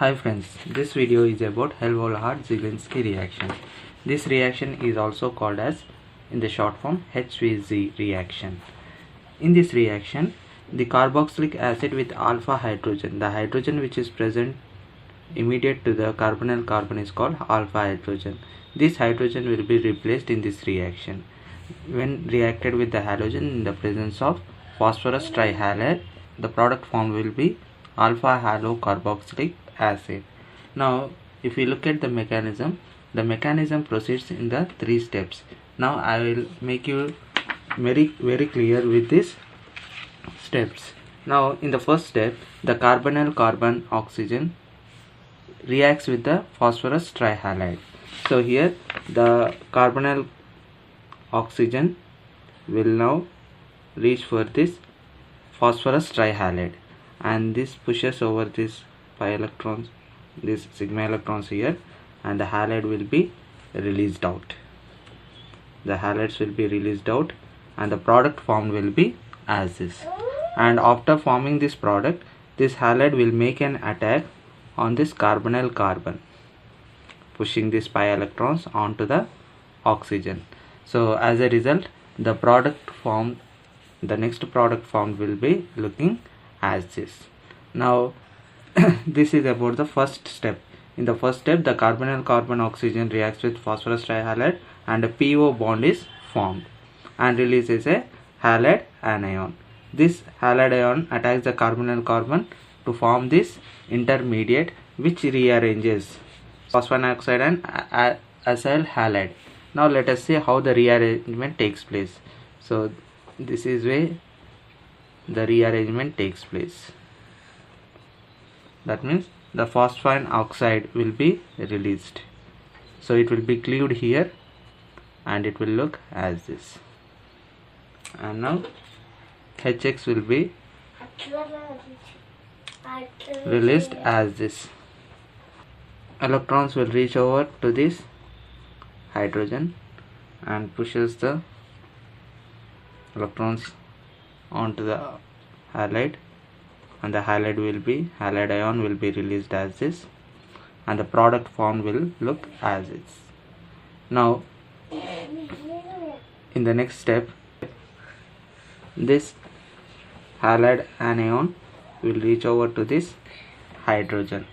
Hi friends, this video is about Hell-Volhard-Zelinsky reaction. This reaction is also called as, in the short form, HVZ reaction. In this reaction, the carboxylic acid with alpha hydrogen, the hydrogen which is present immediate to the carbonyl carbon is called alpha hydrogen. This hydrogen will be replaced in this reaction when reacted with the halogen in the presence of phosphorus trihalide. The product formed will be alpha halocarboxylic acid. Now if we look at the mechanism proceeds in the 3 steps. Now I will make you very clear with these steps. Now in the first step, the carbonyl carbon oxygen reacts with the phosphorus trihalide. So here the carbonyl oxygen will now reach for this phosphorus trihalide, and this pushes over this pi electrons, this sigma electrons here, and the halide will be released out. The halides will be released out and the product formed will be as this. And after forming this product, this halide will make an attack on this carbonyl carbon, pushing these pi electrons onto the oxygen. So as a result, the product formed, the next product formed will be looking as this. Now this is about the first step. In the first step, the carbonyl carbon oxygen reacts with phosphorus trihalide and a PO bond is formed and releases a halide anion. This halide ion attacks the carbonyl carbon to form this intermediate which rearranges phosphonioxide and acyl halide. Now let us see how the rearrangement takes place. So this is where the rearrangement takes place. That means the phosphine oxide will be released. So it will be cleaved here and it will look as this. And now HX will be released as this. Electrons will reach over to this hydrogen and pushes the electrons onto the halide, and the halide ion will be released as this, and the product formed will look as this. Now in the next step, this halide anion will reach over to this hydrogen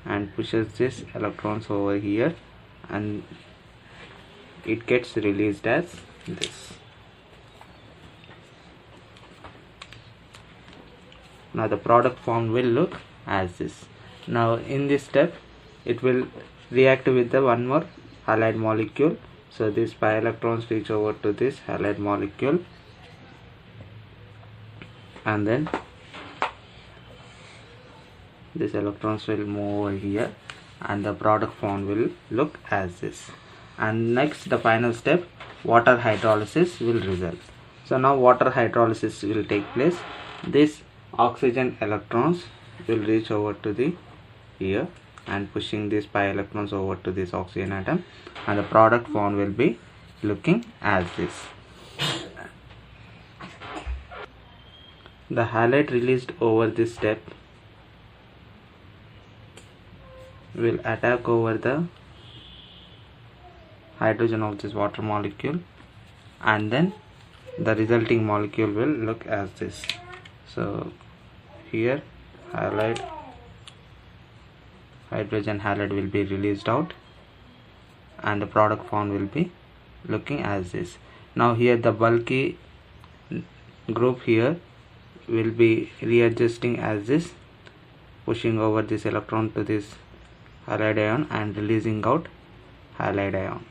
and pushes this electrons over here, and it gets released as this. Now the product formed will look as this. Now in this step, it will react with the one more halide molecule. So these pi electrons reach over to this halide molecule, and then these electrons will move over here and the product formed will look as this. And next, the final step, water hydrolysis will result. So now water hydrolysis will take place. This oxygen electrons will reach over to the here and pushing these pi electrons over to this oxygen atom, and the product formed will be looking as this. The halide released over this step will attack over the hydrogen of this water molecule, and then the resulting molecule will look as this. So here hydrogen halide will be released out and the product formed will be looking as this. Now here the bulky group here will be readjusting as this, pushing over this electron to this halide ion and releasing out halide ion,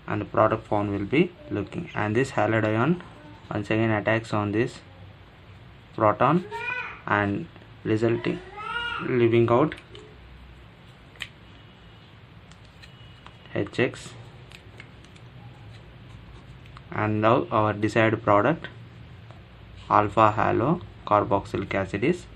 and the product formed will be looking. And this halide ion once again attacks on this proton and resulting leaving out HX, and now our desired product alpha halo carboxylic acid is